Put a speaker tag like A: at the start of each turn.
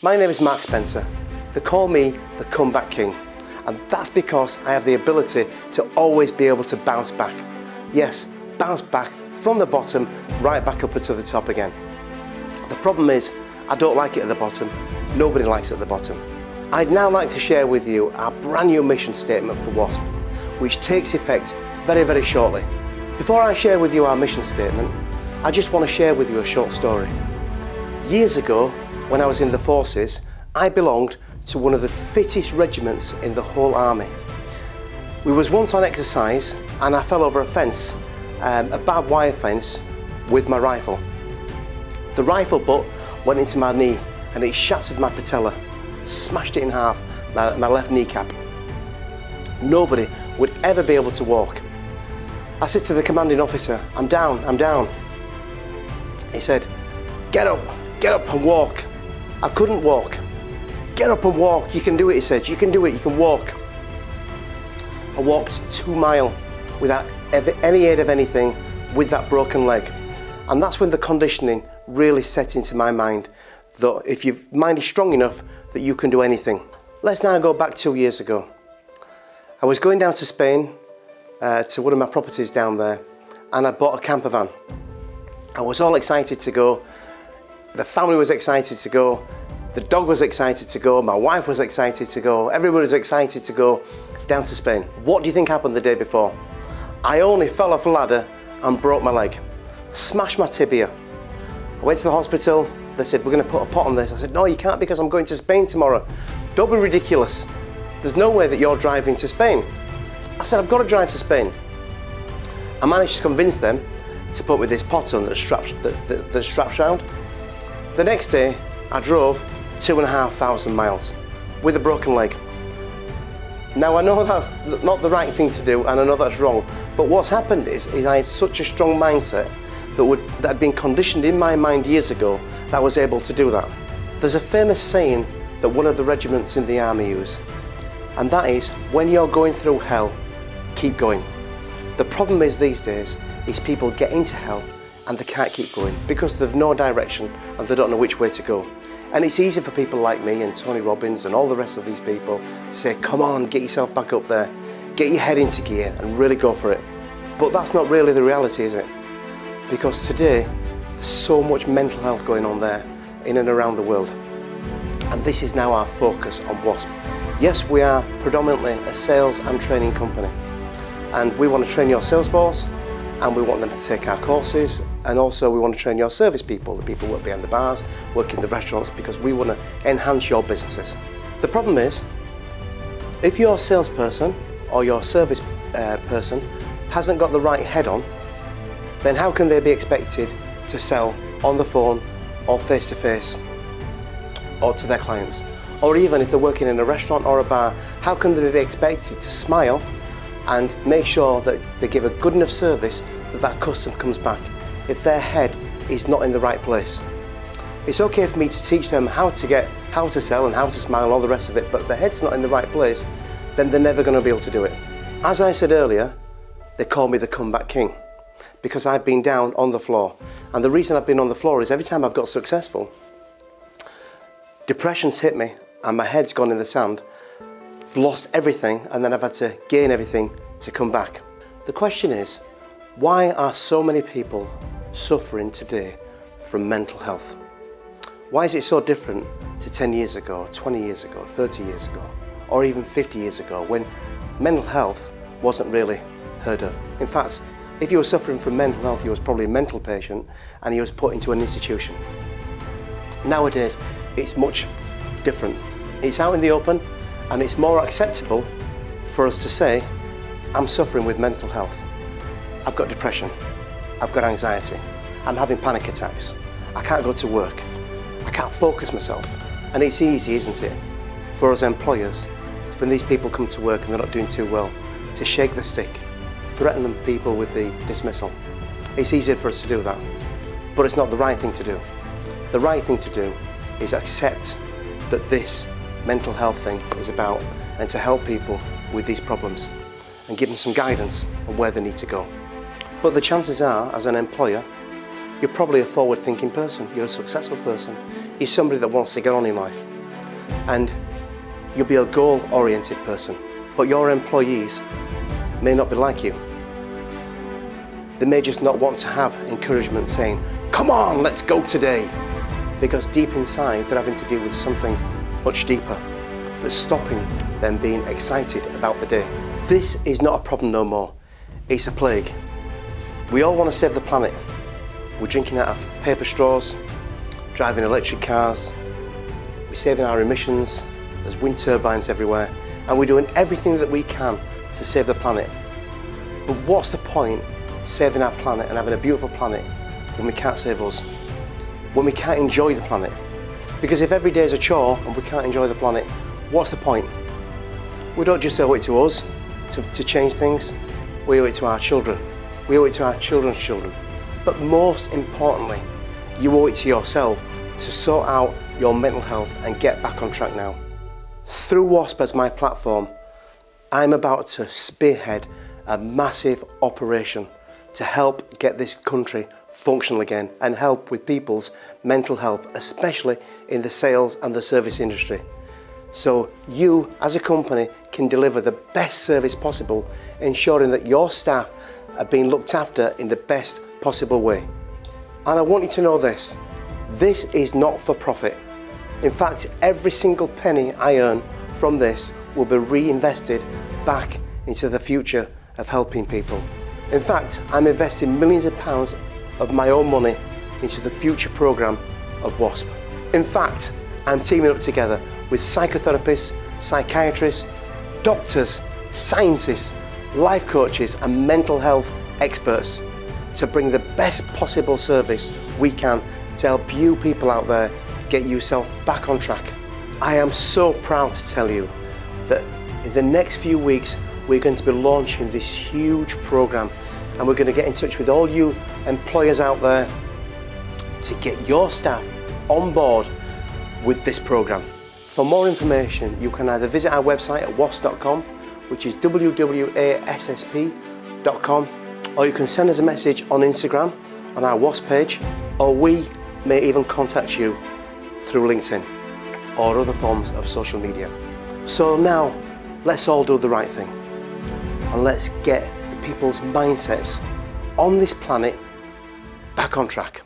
A: My name is Mark Spencer. They call me the Comeback King, and that's because I have the ability to always be able to bounce back. Yes, bounce back from the bottom right back up to the top again. The problem is, I don't like it at the bottom. Nobody likes it at the bottom. I'd now like to share with you our brand new mission statement for WASSP, which takes effect very, very shortly. Before I share with you our mission statement, I just want to share with you a short story. Years ago, when I was in the forces, I belonged to one of the fittest regiments in the whole army. We was once on exercise and I fell over a fence, a barbed wire fence, with my rifle. The rifle butt went into my knee and it shattered my patella, smashed it in half, my left kneecap. Nobody would ever be able to walk. I said to the commanding officer, I'm down, I'm down. He said, get up and walk. I couldn't walk. Get up and walk, you can do it, he said, you can do it, you can walk. I walked 2 miles without any aid of anything with that broken leg. And that's when the conditioning really set into my mind, that if your mind is strong enough that you can do anything. Let's now go back 2 years ago. I was going down to Spain, to one of my properties down there, and I bought a camper van. I was all excited to go, the family was excited to go, the dog was excited to go, my wife was excited to go, everybody was excited to go down to Spain. What do you think happened the day before? I only fell off a ladder and broke my leg, smashed my tibia. I went to the hospital, they said, we're going to put a pot on this. I said, no, you can't because I'm going to Spain tomorrow. Don't be ridiculous. There's no way that you're driving to Spain. I said, I've got to drive to Spain. I managed to convince them to put me this pot on that's strapped round. The next day, I drove 2,500 miles with a broken leg. Now I know that's not the right thing to do and I know that's wrong, but what's happened is I had such a strong mindset that had been conditioned in my mind years ago that I was able to do that. There's a famous saying that one of the regiments in the army use, and that is, when you're going through hell, keep going. The problem is these days is people get into hell and they can't keep going because there's no direction and they don't know which way to go. And it's easy for people like me and Tony Robbins and all the rest of these people to say, come on, get yourself back up there, get your head into gear and really go for it. But that's not really the reality, is it? Because today, there's so much mental health going on there in and around the world. And this is now our focus on WASSP. Yes, we are predominantly a sales and training company. And we want to train your sales force, and we want them to take our courses, and also we want to train your service people, the people who work behind the bars, work in the restaurants, because we want to enhance your businesses. The problem is, if your salesperson or your service person hasn't got the right head on, then how can they be expected to sell on the phone or face to face or to their clients? Or even if they're working in a restaurant or a bar, how can they be expected to smile and make sure that they give a good enough service that customer comes back if their head is not in the right place? It's okay for me to teach them how to sell and how to smile and all the rest of it, but if their head's not in the right place, then they're never going to be able to do it. As I said earlier, they call me the Comeback King because I've been down on the floor. And the reason I've been on the floor is every time I've got successful, depression's hit me and my head's gone in the sand. I've lost everything and then I've had to gain everything to come back. The question is, why are so many people suffering today from mental health? Why is it so different to 10 years ago, 20 years ago, 30 years ago, or even 50 years ago when mental health wasn't really heard of? In fact, if you were suffering from mental health, you was probably a mental patient and you was put into an institution. Nowadays, it's much different. It's out in the open and it's more acceptable for us to say, I'm suffering with mental health. I've got depression, I've got anxiety, I'm having panic attacks, I can't go to work, I can't focus myself. And it's easy, isn't it, for us employers, when these people come to work and they're not doing too well, to shake the stick, threaten them people with the dismissal. It's easier for us to do that, but it's not the right thing to do. The right thing to do is accept that this mental health thing is about, and to help people with these problems and give them some guidance on where they need to go. But the chances are, as an employer, You're probably a forward-thinking person, you're a successful person, you're somebody that wants to get on in life, and you'll be a goal-oriented person, but your employees may not be like you. They may just not want to have encouragement saying, come on, let's go today, because deep inside they're having to deal with something much deeper that's stopping them being excited about the day. This is not a problem no more, it's a plague. We all want to save the planet. We're drinking out of paper straws, driving electric cars, we're saving our emissions, there's wind turbines everywhere, and we're doing everything that we can to save the planet. But what's the point saving our planet and having a beautiful planet when we can't save us? When we can't enjoy the planet? Because if every day is a chore and we can't enjoy the planet, what's the point? We don't just owe it to us to change things, we owe it to our children. We owe it to our children's children. But most importantly, you owe it to yourself to sort out your mental health and get back on track now. Through WASSP as my platform, I'm about to spearhead a massive operation to help get this country functional again and help with people's mental health, especially in the sales and the service industry. So you as a company can deliver the best service possible, ensuring that your staff are being looked after in the best possible way. And I want you to know this is not for profit. In fact, every single penny I earn from this will be reinvested back into the future of helping people. In fact, I'm investing millions of pounds of my own money into the future program of WASSP. In fact, I'm teaming up together with psychotherapists, psychiatrists, doctors, scientists, life coaches and mental health experts to bring the best possible service we can to help you people out there get yourself back on track. I am so proud to tell you that in the next few weeks we're going to be launching this huge program, and we're going to get in touch with all you employers out there to get your staff on board with this program. For more information, you can either visit our website at wasp.com, which is WWASSP.com, or you can send us a message on Instagram on our WASSP page, or we may even contact you through LinkedIn or other forms of social media. So now, let's all do the right thing, and let's get the people's mindsets on this planet back on track.